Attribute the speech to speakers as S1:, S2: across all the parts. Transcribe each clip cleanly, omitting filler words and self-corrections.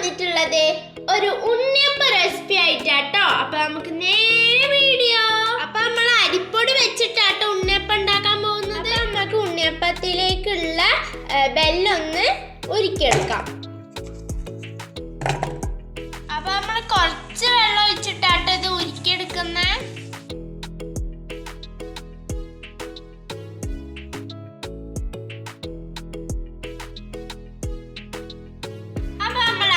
S1: വന്നിട്ടുള്ളത് ഒരു ഉണ്ണിയപ്പ റെസിപ്പി ആയിട്ടാട്ടോ. അപ്പൊ നമുക്ക് നേരെ വീഡിയോ. അപ്പൊ നമ്മൾ അരിപ്പൊടി വെച്ചിട്ടാട്ടോ ഉണ്ണിയപ്പം ഉണ്ടാക്കാൻ പോകുന്നത്. നമുക്ക് ഉണ്ണിയപ്പത്തിലേക്കുള്ള ബെല്ലൊന്ന് ഉരുക്കിയെടുക്കാം. അപ്പൊ നമ്മൾ കുറച്ച് വെള്ളം ഒഴിച്ചിട്ടാട്ടോ ഇത് ഉരുക്കിയെടുക്കുന്നത്.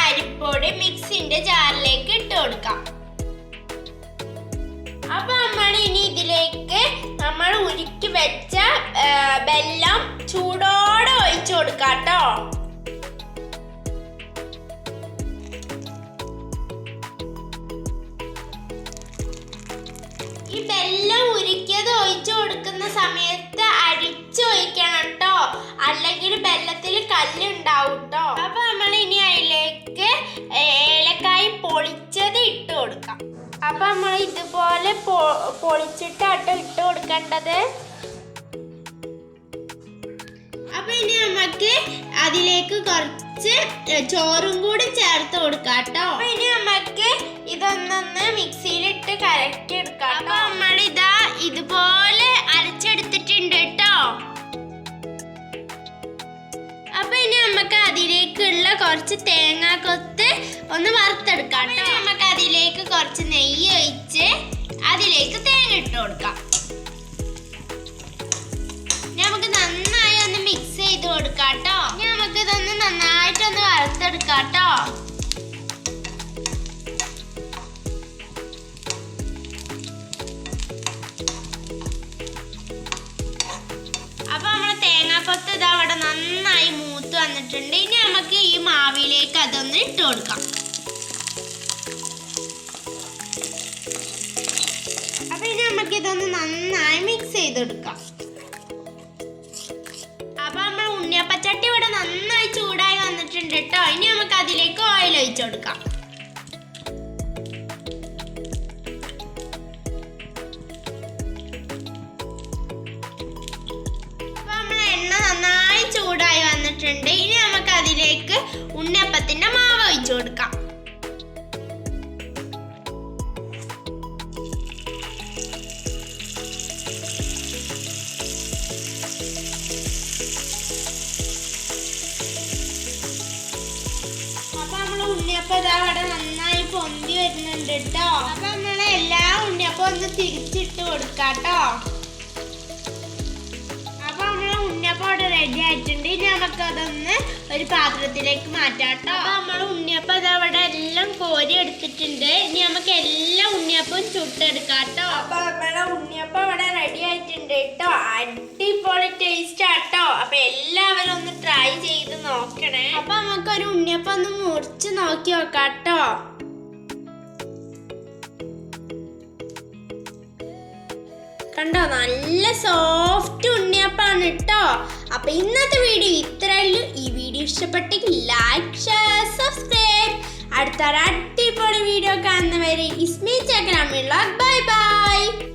S1: അരിപ്പൊടി മിക്സിന്റെ ജാറിലേക്ക് ഇട്ട് കൊടുക്കാം. അപ്പൊ നമ്മൾ ഇനി ഇതിലേക്ക് നമ്മൾ ഉരുക്കി വെച്ച വെള്ളം ചൂടോടെ ഒഴിച്ചു കൊടുക്കാട്ടോ. ഈ വെള്ളം ഉരുക്കിയത് ഒഴിച്ചു കൊടുക്കുന്ന സമയത്ത് അരിച്ചൊഴിക്കണം കേട്ടോ, അല്ലെങ്കിൽ വെള്ളത്തിൽ കല്ലുണ്ടാവും കേട്ടോ. അപ്പൊ നമ്മൾ ഇനി അതിലേക്ക് ഏലക്കായ പൊളിച്ചത് ഇട്ട് കൊടുക്കാം. അപ്പൊ നമ്മൾ ഇതുപോലെ പൊളിച്ചിട്ടാട്ടോ ഇട്ട് കൊടുക്കേണ്ടത്. അപ്പൊ ഇനി നമുക്ക് അതിലേക്ക് കുറച്ച് ചോറും കൂടി ചേർത്ത് കൊടുക്കാം കേട്ടോ. അപ്പൊ ഇനി നമുക്ക് ഇതൊന്നൊന്ന് മിക്സിയിലിട്ട് കലക്കി എടുക്കാം. അപ്പൊ നമ്മൾ ഇതാ ഇതുപോലെ അരച്ചെടുത്തിട്ടുണ്ട് കേട്ടോ. അപ്പൊ ഇനി നമുക്ക് അതിലേക്കുള്ള കുറച്ച് തേങ്ങാക്കൊത്ത് ഒന്ന് വറുത്തെടുക്കാം. നമുക്ക് അതിലേക്ക് കുറച്ച് നെയ്യ് ഒഴിച്ച് അതിലേക്ക് തേങ്ങ ഇട്ട് കൊടുക്കാം. നമുക്ക് നന്നായി ഒന്ന് മിക്സ് ചെയ്ത് കൊടുക്കാം കേട്ടോ. നമുക്ക് ഇതൊന്ന് നന്നായിട്ടൊന്ന് വറുത്തെടുക്കാം കേട്ടോ. അപ്പൊ നമ്മള് തേങ്ങാക്കൊത്ത് ഇതാ അവിടെ നന്നായി മൂത്ത് വന്നിട്ടുണ്ട്. ഇനി നമുക്ക് ഈ മാവിലേക്ക് അതൊന്ന് ഇട്ട് കൊടുക്കാം. അപ്പൊ ഇനി നമുക്ക് ഇതൊന്ന് നന്നായി മിക്സ് ചെയ്തെടുക്കാം. അപ്പൊ നമ്മൾ ഉണ്ണിയപ്പച്ചട്ടി ഇവിടെ നന്നായി ചൂടായി വന്നിട്ടുണ്ട് കേട്ടോ. ഇനി നമുക്ക് അതിലേക്ക് ഓയിൽ ഒഴിച്ചു കൊടുക്കാം. നന്നായി ചൂടായി വന്നിട്ടുണ്ട്. ഇനി നമുക്ക് അതിലേക്ക് ഉണ്ണിയപ്പത്തിന്റെ മാവ് ഒഴിച്ചു കൊടുക്കാം. അപ്പൊ നമ്മള് ഉണ്ണിയപ്പം അവിടെ നന്നായി പൊന്തി വരുന്നുണ്ട് കേട്ടോ. അപ്പൊ നമ്മള് എല്ലാ ഉണ്ണിയപ്പം ഒന്ന് തിരിച്ചിട്ട് കൊടുക്കാട്ടോ. ഉണ്ണിയപ്പം അവിടെ റെഡി ആയിട്ടുണ്ട്. ഇനി നമുക്ക് അതൊന്ന് ഒരു പാത്രത്തിലേക്ക് മാറ്റാട്ടോ. അപ്പൊ നമ്മൾ ഉണ്ണിയപ്പം അത് അവിടെ എല്ലാം കോരി എടുത്തിട്ടുണ്ട്. ഇനി നമുക്ക് എല്ലാ ഉണ്ണിയപ്പവും ചുട്ടെടുക്കാട്ടോ. അപ്പൊ നമ്മളെ ഉണ്ണിയപ്പം അവിടെ റെഡി ആയിട്ടുണ്ട് കേട്ടോ. അടിപൊളി ടേസ്റ്റ് ആട്ടോ. അപ്പൊ എല്ലാവരും ഒന്ന് ട്രൈ ചെയ്ത് നോക്കണേ. അപ്പൊ നമുക്ക് ഒരു ഉണ്ണിയപ്പം ഒന്ന് മുറിച്ച് നോക്കി നോക്കാട്ടോ. കണ്ടോ, നല്ല സോഫ്റ്റ് ഉണ്ണിയപ്പാണ് കേട്ടോ. അപ്പൊ ഇന്നത്തെ വീഡിയോ ഇത്രയുള്ളൂ. ഈ വീഡിയോ ഇഷ്ടപ്പെട്ടെങ്കിൽ ലൈക്ക്, ഷെയർ, സബ്സ്ക്രൈബ്. അടുത്ത അടിപൊളി വീഡിയോ കാണുന്നവരെ ഇസ്മി ചക്രാമിള്ള ബൈ ബൈ.